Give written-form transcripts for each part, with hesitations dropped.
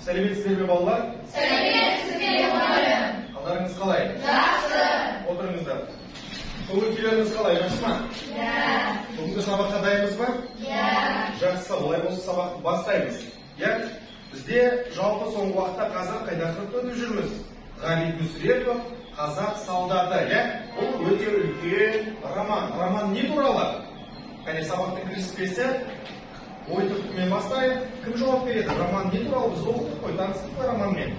Сәлеметсіздер ме балалар? Сәлеметсіздер мұғалім. Қалдарыңыз қалай? Жақсы. Отырыңыздар. Көңіл күйлеріңіз қалай, жақсы ма? Иә. Бүгінгі сабаққа дайынбыз ба? Иә. Жақсы, олай болса сабақты бастаймыз. Иә? Бізде жалпы соңғы уақытта қазақ қайда өтіп жүрміз? Ғабит Мүсірепов, қазақ солдаты, иә? Бұл өте үлкен роман. Роман не туралы? Қане сабақтың кіріспесі ой түртімен бастайық. Кім жауап береді? Роман не туралы? Біз оқыдық қой, таныстық қой романмен.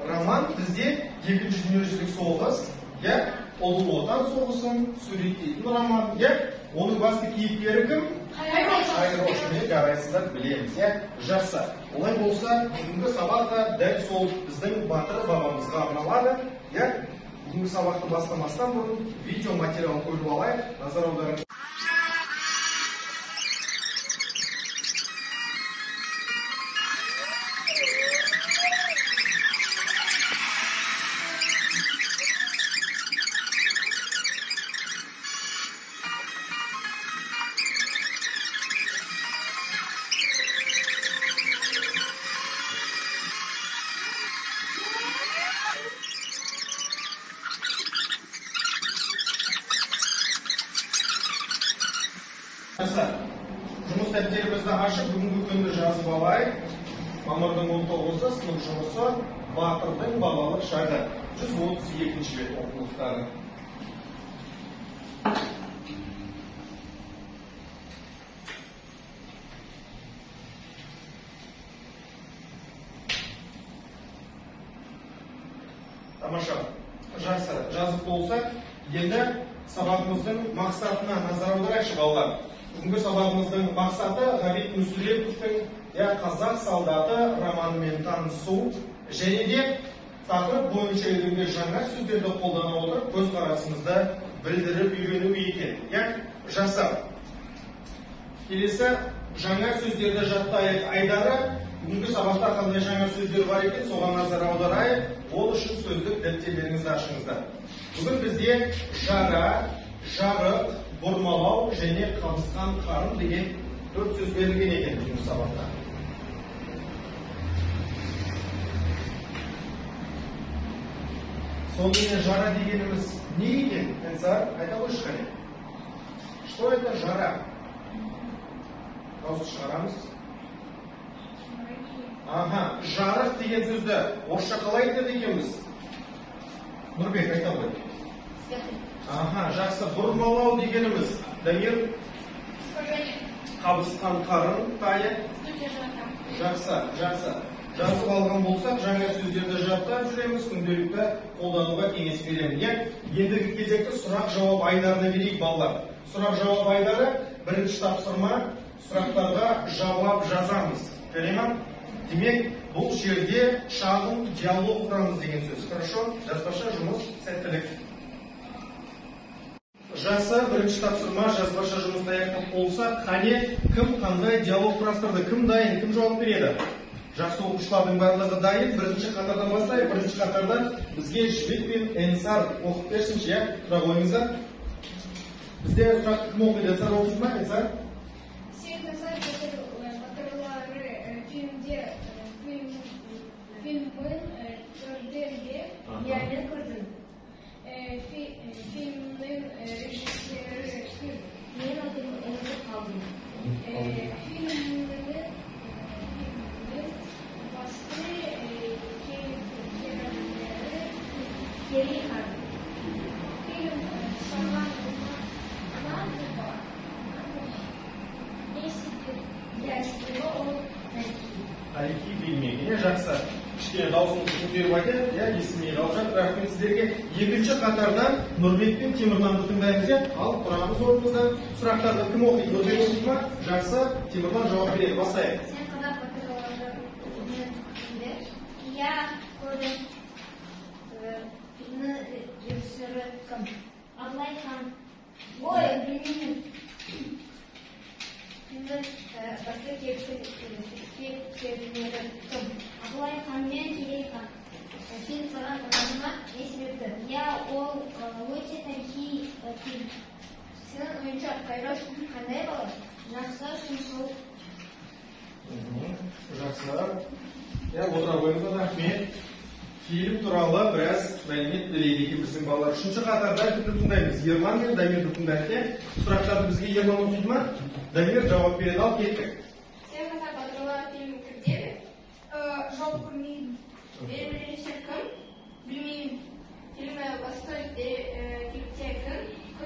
Роман бізде Екінші дүниежүзілік соғыс, иә, ұлы отан соғысын суреттейтін роман, иә. Оның басты кейіпкері кім? Қайрошын, жарайсыздар, білеміз, иә. Жақсы. Олай болса, бүгінгі сабақта дәл сол біздің батыр бабамызға арналады, иә. Бүгінгі сабақты бастамастан бұрын видео материал көріп алайық. Назар аударыңыз. Жұмыс дәптерімізді ашып, бүгінгі күнді жазып алайық. Мамырдың 19-ы сынып жұмысы Батырдың балалық шағы. 132-ші бет оқулықтары. Тамаша. Жақсы, жазып болсақ, енді сабағымыздың мақсатына назар аударайықшы балалар. Бүгінгі сабағымыздың мақсаты Ғабит Мүсіреповтің қазақ солдаты романымен танысу және де тақырып бойынша үйренген жаңа сөздерді қолдана отырып көзқарасымызды білдіріп үйрену екен. Жақсы. Келесі жаңа сөздерді жаттайық. Айдары бүгінгі сабақта қандай жаңа сөздер бар екен, соған назар аударайық. Ол үшін сөздік дәптерлеріңізді ашыңыздар. Бүгін бізде жара, жарық, бұрмалау және қабысқан қарын деген 4 сөз берілген екен бүгінгі сабақта. Сонымен жара дегеніміз не екен? Энсар, айта қойшы қане. Что это жара? Дауыс шығарамыз. Жарық деген сөзді орысша қалай айтады екенбіз? Нұрбек, айта қой. Жақсы. Бұрмалау дегеніміз Дамир? Қабысқан қарын, Тая? Жақсы. Жазып алған болсақ, жаңа сөздерді жаттап жүреміз, күнделікті қолдануға кеңес беремін. Ендігі кезекті сұрақ-жауап айдарына берейік балалар. Сұрақ-жауап айдары бірінші тапсырма, сұрақтарға жауап жазамыз. Көре ма? Демек, бұл жерде шағын диалог құрамыз деген сөз. Хорошо? Жазбаша жұмыс сәттілік. Жақсы, бірінші тапсырма, жазбаша жұмысты аяқтап болса, қане кім қандай диалог құрастырды? Кім дайын? Кім жауап береді? Жақсы оқушылардың барлығы дайын. Бірінші қатардан бастайық. Бірінші қатардан бізге Жібек пен Энсар оқып берсінші, сұрақ ойыңыздар. Бізде сұрақты кім оқиды? Энсар оқиды ма, Энсар? Filmin көрдім. Filmin rejissörü kim? Ben adını unutып kaldım. Filmin başka kelimeleri geri kaldı. Film sana тарихи фильмге жақсы. Кішкене даусыңызды көтеріп айтып, есімей қалып жатыр. Рахмет сіздерге. Екінші қатардан Нұрбек пен Темірланды тыңдаймыз. Алып тұрамыз орнымыздан. Сұрақтарды кім оқиды? Нұрбек оқиды ма? Жақсы. Темірлан жауап береді. Бастайық. Сен қазақ батырларды я көрдім. Фильмнің режиссері кім? Абылай хан. Ой, білмеймін. Filmin başka kelimeleri kım? Abdullah Han мен Керей хан. Фильм салған адамға не себепті? Ол өте тарихи фильм. Сенің ойынша Қайрош қандай болады? Жақсы, шыншыл. Жақсы, Ya отыра қойыңыздар, рахмет. Фильм туралы біраз мәлімет біледі екен біздің балалар. Үшінші қатарда кімді тыңдаймыз? Ерлан мен Дамирді тыңдайық. Сұрақтарды бізге Ерлан оқиды ма? Дамир жауап береді, ал кеттік. Всем хотят подавать фильм «Кредит». Жол көрмеймін. Режиссер кім? Білмеймін. Фильмі бастайды клипте кім?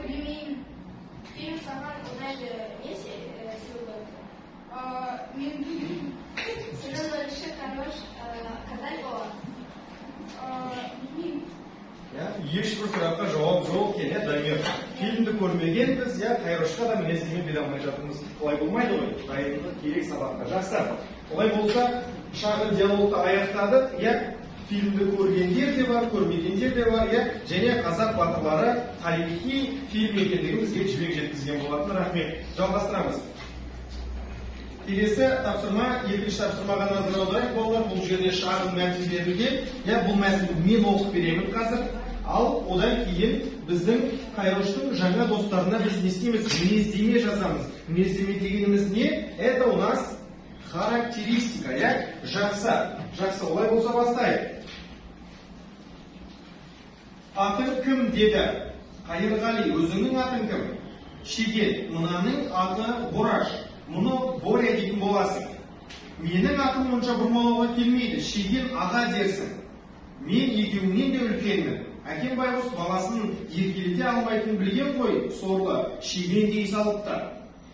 Білмеймін. Фильм саған ұнайды не сыйлады? Мен білмеймін. Сенің ойынша қандай болады? Білмеймін. Ешбір сұраққа жауап жоқ екен, Дамир. Фильмді көрмегенбіз, қайрошқа да мінездеме бере алмай жатырмыз. Олай болмайды ғой, дайындық керек сабаққа. Жақсы. Олай болса, шағын диалогты аяқтадық, фильмді көргендер де бар, көрмегендер де бар, және қазақ батырлары тарихи фильм екендігін бізге жібек жеткізген болатын. Рахмет. Жалғастырамыз. Келесі тапсырма, екінші тапсырмаға назар аударайық, балалар. Бұл жерде шағын мәтін берілген. Бұл мәтінді мен оқып беремін қазір. Ал одан кейін біздің қайроштың жаңа достарына біз не істейміз? Мінездеме жазамыз. Мінездеме дегеніміз не? Это у нас характеристика, Жақсы. Жақсы, олай болса бастайық. Атың кім деді? Қайырғали, өзіңнің атың кім? Шеген, мынаның аты Бораш. Мұны Боря дейтін боласың. Менің атым мұнша бұрмалауға келмейді. Шеген аға дерсің. Мен екеуіңнен де үлкенмін. Әкем байғұс баласын еркелете алмайтын білген ғой, сорлы. Шеген дей салыпты.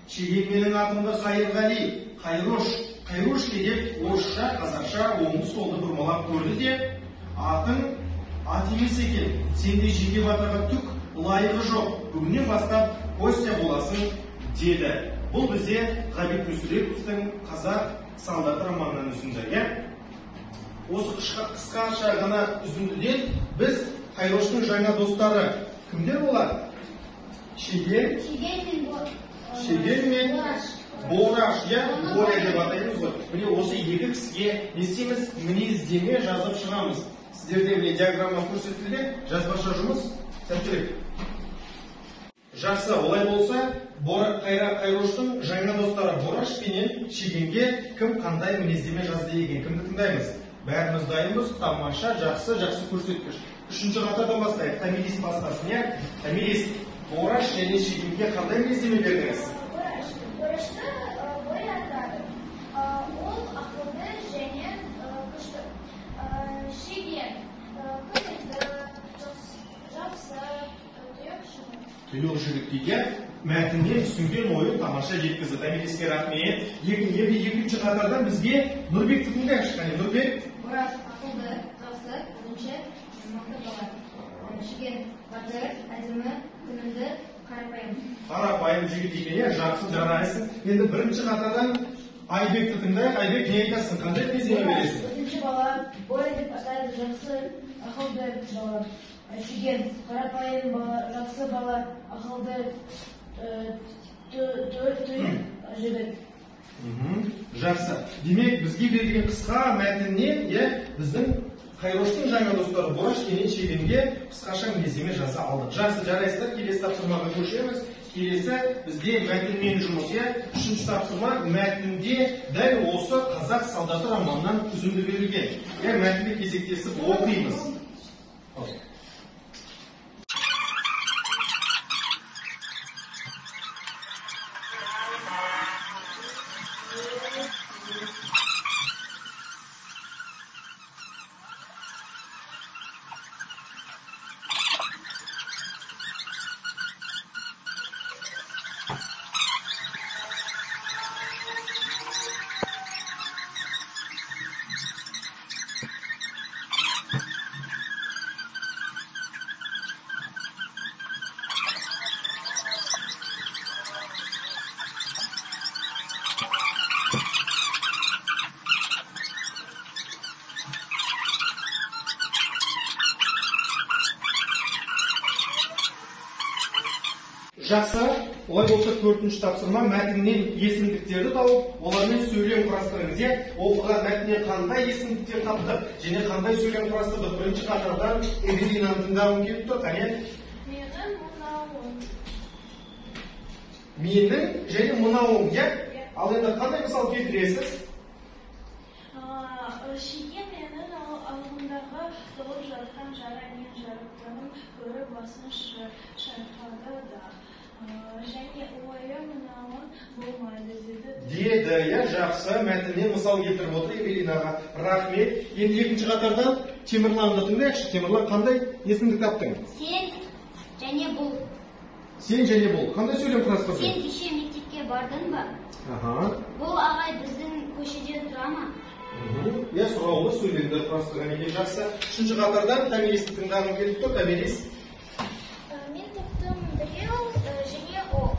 Шеген менің атымды Қайырғали, Қайрош деп орысша, қазақша оңды солды бұрмалап көрді де, атың ат емес екен. Сенде жеке батырға түк лайығы жоқ. Бүгіннен бастап Костя боласың деді. Бұл бізде Ғабит Мүсіреповтің қазақ солдаты романынан үзінді. Осы қысқаша ғана үзіндіден біз қайроштың жаңа достары кімдер болады? Шеген мен Бораш, Боря деп атаймыз ғой. Міне осы екі кісіге не істейміз? Мінездеме жазып шығамыз. Сіздерде міне диаграмма көрсетілген, жазбаша жұмыс сәттілік. Жақсы, олай болса, қайроштың жаңа достары Бораш пенен Шегенге кім қандай мінездеме жазды екен? Кімді тыңдаймыз? Бәріміз дайынбыз, тамаша, жақсы көрсеткіш. Үшінші қатардан бастайық. Томирис бастасын, Томирис, Бораш және Шегенге қандай мінездеме бердіңіз? Борашты Боря атады. Ол ақылды және күшті. Шеген көңілді, жақсы, тұйық жігіт деген мәтіннен түсінген ойын тамаша жеткізді. Томириске рахмет. Екінші қатардан бізге Нұрбекті тыңдайықшы. Қане, Нұрбек? Бораш ақылды, жақсы, бірінші мықты бала. Шеген батыр, әдемі, көңілді, қарапайым жігіт екен, жақсы жарайсың. Енді бірінші қатардан Айбекті тыңдайық. Айбек, не айтасың? Қандай мінездеме бересің? Бірінші бала Боря деп атайды, жақсы, ақылды бала. Шеген қарапайым бала, жақсы бала, ақылды, тұйық жігіт. Жақсы. Демек, бізге берілген қысқа мәтіннен біздің қайроштың жаңа достары Бораш пенен Шегенге қысқаша мінездеме жаза алдық. Жақсы, жарайсыздар. Келесі тапсырмаға көшеміз. Келесі бізде мәтінмен жұмыс. Үшінші тапсырма мәтінде дәл осы қазақ солдаты романынан үзінді берілген. Мәтінді кезектесіп оқимыз. Жақсы, олай болса төртінші тапсырма мәтіннен есімдіктерді тауып, олармен сөйлем құрастырыңыз. Оқыған мәтіннен қандай есімдіктер таптық және қандай сөйлем құрастырдық? Бірінші қатардан Эвелинаны тыңдағым келіп тұр. Қане? Менің және мынауым, Ал енді қандай мысал келтіресіз? Шеге менің алдымдағы толып жатқан жара мен жарықтығым көріп басын шайқады да. Және ойы мынауын болмайды деді. Я жақсы, мәтіннен мысал келтіріп отыр Евелинаға. Рахмет. Енді екінші қатардан Темірланды тыңдайықшы. Темірлан қандай есімді таптың? Сен және бұл. Сен және бұл. Қандай сөйлем құрастырдың? Сен кеше мектепке бардың ба? Бұл ағай біздің көшеде тұра ма? Я сұраулы сөйлемдер құрастырған екен. Жақсы. Үшінші қатардан Томиристі тыңдағым келіп тұр. Томирис. Мен таптым біреу және ол.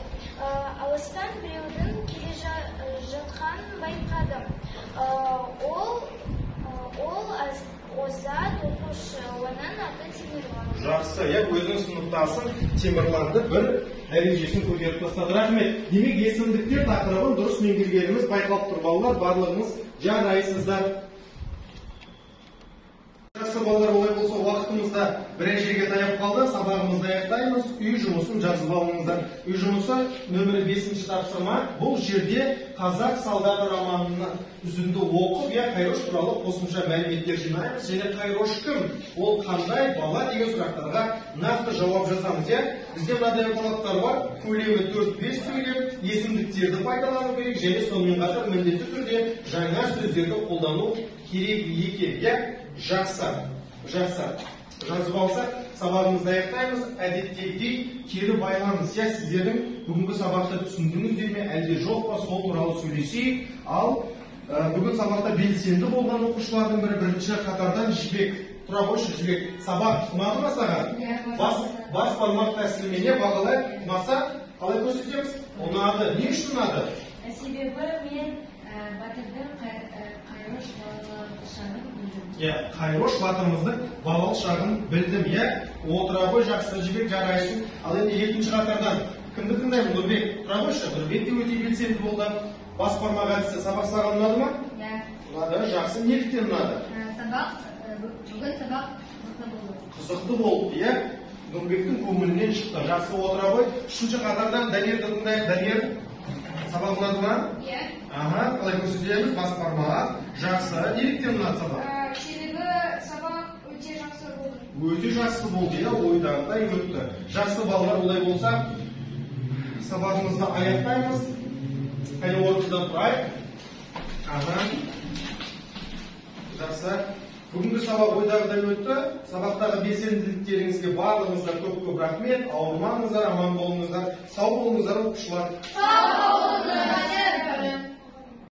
Алыстан біреудің келе жатқанын байқадым. Ол озат оқушы, оның аты Темірлан. Жақсы, өзінің сыныптасың Темірланды бір дәрежесін көтеріп тастады. Рахмет. Демек есімдіктер тақырыбын дұрыс меңгергеніміз байқалып тұр балалар, барлығыңыз жарайсыздар. Жақсы балалар, олай болса уақытымызда бірер жерге таяп қалды. Сабағымызды аяқтаймыз. Үй жұмысын жазып алыңыздар. Үй жұмысы нөмірі 5-ші тапсырма. Бұл жерде қазақ солдаты романынан үзінді оқып, Қайрош туралы қосымша мәліметтер жинаймыз. Және Қайрош кім? Ол қандай бала деген сұрақтарға нақты жауап жазамыз. Бізде мынадай талаптар бар. Көлемі 4-5 сөйлем, есімдіктерді пайдалану керек, және сонымен қатар міндетті түрде жаңа сөздерді қолдану керек екен. Жақсы. Жазып алсақ, сабағымызды аяқтаймыз. Әдеттегідей кері байланыс. Сіздердің бүгінгі сабақты түсіндіңіздер ме, әлде жоқ па, сол туралы сөйлесейік. Ал бүгін сабақта белсенді болған оқушылардың бірінші қатардан Жібек. Тұра қойшы, Жібек. Сабақ ұнады ма саған? Бас бармақ тәсілімен бағалай ұнаса, қалай көрсетеміз? Ұнады. Не үшін ұнады? Себебі мен батырдың Қайрош балалық шағын білдім. Қайрош батырымыздың балалық шағын білдім. Отыра қой, жақсы, Жібек, жарайсың. Ал енді екінші қатардан кімді тыңдаймын? Нұрбек. Тұра қойшы, Нұрбек те өте белсенді болды. Бас бармақ әдісі сабақ саған ұнады ма? Ұнады, жақсы. Неліктен ұнады? Бүгін сабақ қызықты болды. Қызықты болды, Нұрбектің көңілінен шықты. Жақсы, отыра қой. Үшінші қатардан Даниярды тыңдайық. Данияр, сабақ ұнады ма? Қалай көрсетеміз? Бас бармақ. Жақсы. Неліктен ұнады сабақ? Себебі сабақ өте жақсы болды. Өте жақсы болды, ойдағыдай өтті. Жақсы балалар, олай болса, сабағымызды аяқтаймыз. Қайда орнымыздан тұрайық. Жақсы. Бүгінгі сабақ ойдағыдай өтті. Сабақтағы белсенділіктеріңізге барлығыңызға көп рахмет. Ауырмаңыздар, аман болыңыздар, сау болыңыздар оқушылар. Сау болыңыздар.